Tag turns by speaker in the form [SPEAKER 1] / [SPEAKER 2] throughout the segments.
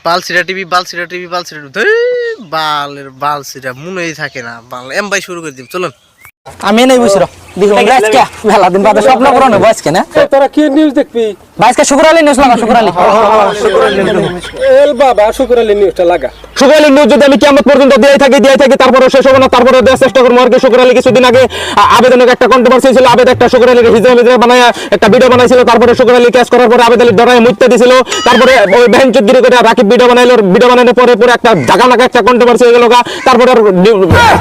[SPEAKER 1] বালসিরা TV বালসিরা TV বালসিরা বালের বালসিরা মনেই থাকে না বাল এম ভাই শুরু করে দিম চলুন
[SPEAKER 2] আমি নাই বুঝছো দেখো আজকে মেলা দিন বাদে স্বপ্ন পূরণ হবে আজকে না
[SPEAKER 3] তোরা কি নিউজ দেখবি
[SPEAKER 2] আজকে শুক্র আলী নিউজ লাগা শুক্র আলী
[SPEAKER 3] এল বাবা শুক্র আলী নিউজটা লাগা
[SPEAKER 4] শুক্র আলী নিউজ যদি আমি কিয়ামত পর্যন্ত দিয়েই থাকি তারপরে শেষ হবে না তারপরে দেওয়ার চেষ্টা করবো আর কি। শুক্র আলী কিছুদিন আগে আবেদনের একটা কন্ট্রোভার্সি ছিল, আবেদ একটা শুক্র আলীকে হিজা বানায় একটা ভিডিও বানাইছিল, তারপরে শুক্র আলী ক্যাশ করার পরে আবেদ আলী ডরায় মুইতে দিছিল, তারপরে ওই বেহেন চুদগিরি করে রাকিব ভিডিও বানাইলো, ভিডিও বানানোর পরে পুরো একটা জাগানাকা একটা কন্ট্রোভার্সি হয়ে গেল। তারপরে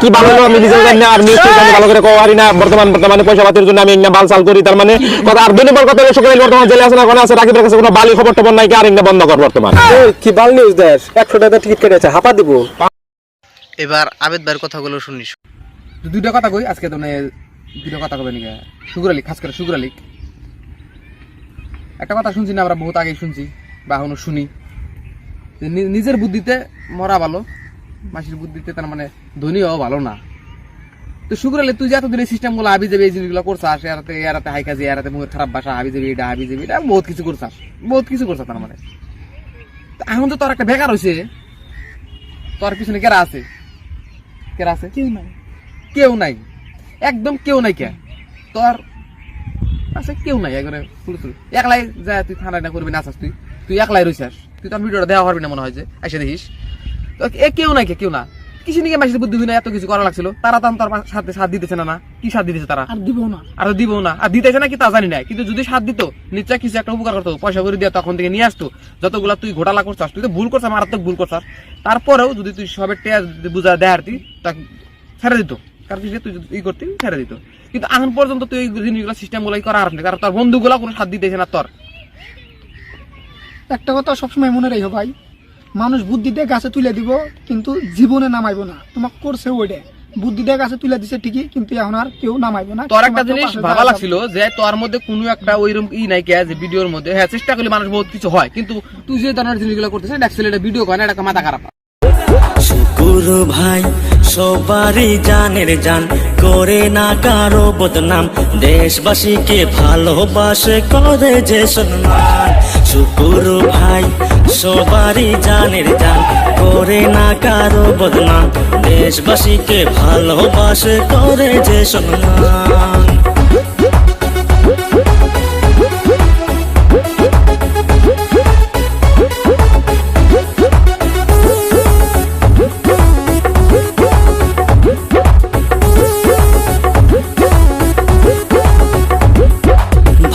[SPEAKER 4] কি বানালো আমি নিজেও জানি না, আর নিউজ ভালো করে কোয়ারি না। বর্তমানে পয়সা পাতির জন্য আমি ইন্না বালসাল করি, তার মানে কথা। আর 2 নম্বর কথা হলো শুক্র আলী বর্তমানে জেলে আছে না, কোন আছে রাকিবের কাছে কোনো বালি খবর টবর নাই, কি আর ইন্না বন্ধ কর বর্তমান
[SPEAKER 3] কি বাল নিউজ দেশ 100 টাকা টিকিট কেটেছে হাপা দিব।
[SPEAKER 1] এবার আবেদ ভাইয়ের কথাগুলো শুনিস।
[SPEAKER 5] দুইটা কথা কই আজকে, তো দুইটা কথা কবে নিকা শুক্র আলী, খাস করে শুক্র আলী একটা কথা শুনছি না, আমরা বহুত আগে শুনছি বা এখনো শুনি, নিজের বুদ্ধিতে মরা ভালো, মাসির বুদ্ধিতে তার মানে ধনী হওয়া ভালো না। তো শুক্র আলী তুই যে এতদিন এই সিস্টেম গুলো হাবি যাবি এই জিনিসগুলো করছাস, এরাতে হাই কাজে, এরাতে মুখের খারাপ ভাষা, হাবি যাবি এটা হাবি যাবি এটা বহুত কিছু করছাস, তার মানে এখন তো তোর একটা বেকার হয়েছে, তোর পিছনে কেরা আছে? কেউ নাই, একদম কেউ নাই। কে তোর আছে? কেউ নাই। একবারে একলাই যা তুই থানায় না করবি না, আসাস তুই একলাই রইছাস, তুই তোর ভিডিওটা দেওয়া পারবি না মনে হয় যে এসে দেখিস তো কেউ নাই। কেউ না কিছু নিয়ে মাসির বুদ্ধি না, এত কিছু করা লাগছিল, তারা তো তোর সাথে সাথ দিতেছে না। কি সাথ দিতেছে তারা? আর দিবও না, আর দিতেছে না কি তা জানি না, কিন্তু যদি সাথ দিত নিশ্চয় কিছু একটা উপকার করতো, পয়সা করে দিয়ে তখন থেকে নিয়ে আসতো। যতগুলা তুই ঘোটালা করছাস, তুই তো ভুল করছাস, মারাত্মক ভুল করছাস, তারপরেও যদি তুই সবের টেয়া বুঝা দেয়ারতি তা ছেড়ে দিত, কারণ তুই ই করতি ছেড়ে দিত। কিন্তু এখন পর্যন্ত তুই এই জিনিসগুলো সিস্টেম গুলাই করা আর নেই, কারণ তোর বন্ধুগুলা কোনো সাথ দিতেছে না। তোর
[SPEAKER 6] একটা কথা সবসময় মনে রাখো ভাই, মানুষ বুদ্ধি দিয়ে গাছে তুলে দিব কিন্তু জীবনে নামাইবো না। তোমাকে করছে ওইটা, বুদ্ধি দিয়ে গাছে তুলে দিছে ঠিকই, কিন্তু এখন আর কেউ নামাইবো না।
[SPEAKER 5] তোর একটা জিনিস ভালো লাগছিল যে তোর মধ্যে কোনো একটা ওইরকম ই নাই কে, যে ভিডিওর মধ্যে হ্যাঁ চেষ্টা করলে মানুষ বহুত কিছু হয়, কিন্তু তুই যে ধরনের জিনিসগুলো করতেছিস এটা ভিডিও করে না, এটা মাথা খারাপ।
[SPEAKER 7] শুকুর ভাই সবারই জানের জান, করে না কারো বদনাম, দেশবাসীকে ভালোবাসে করে যে সম্মান। শুকুর ভাই সবারই জানের জান, করে না কারো বদনাম, দেশবাসীকে ভালোবাসে করে যে সম্মান।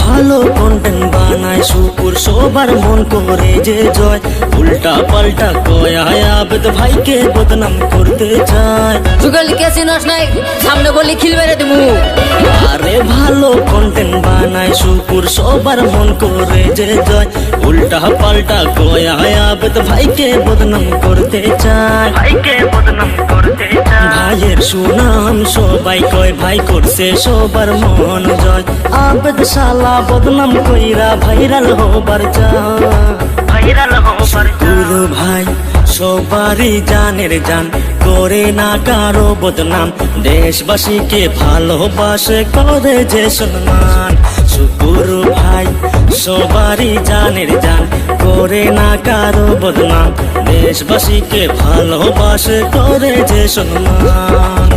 [SPEAKER 7] ভালো কন্টেন্ট বানায় শুকুর, সবার মন করে যে জয়, উল্টা পাল্টা কয় আবেদ ভাইকে বদনাম করতে চায়।
[SPEAKER 8] যুগল কে চিনস নাই, সামনে বলি খিল মেরে দিমু।
[SPEAKER 7] আরে ভালো কন্টেন্ট বানায় শুকুর, সবার মন করে যে জয়, উল্টা পাল্টা কয় আবেদ ভাইকে বদনাম করতে চায়, ভাইয়ের সুনাম সবাই কয়, ভাই করছে সবার মন জয়, আবেদ শালা বদনাম কইরা ভাইরাল হবার গুরু ভাই সবারই জানের জান, করে না কারো বদনাম, দেশবাসীকে ভালোবাসে করে যে সম্মান। শুকুর ভাই সবারই জানের জান, করে না কারো বদনাম, দেশবাসীকে ভালোবাসে করে যে সম্মান।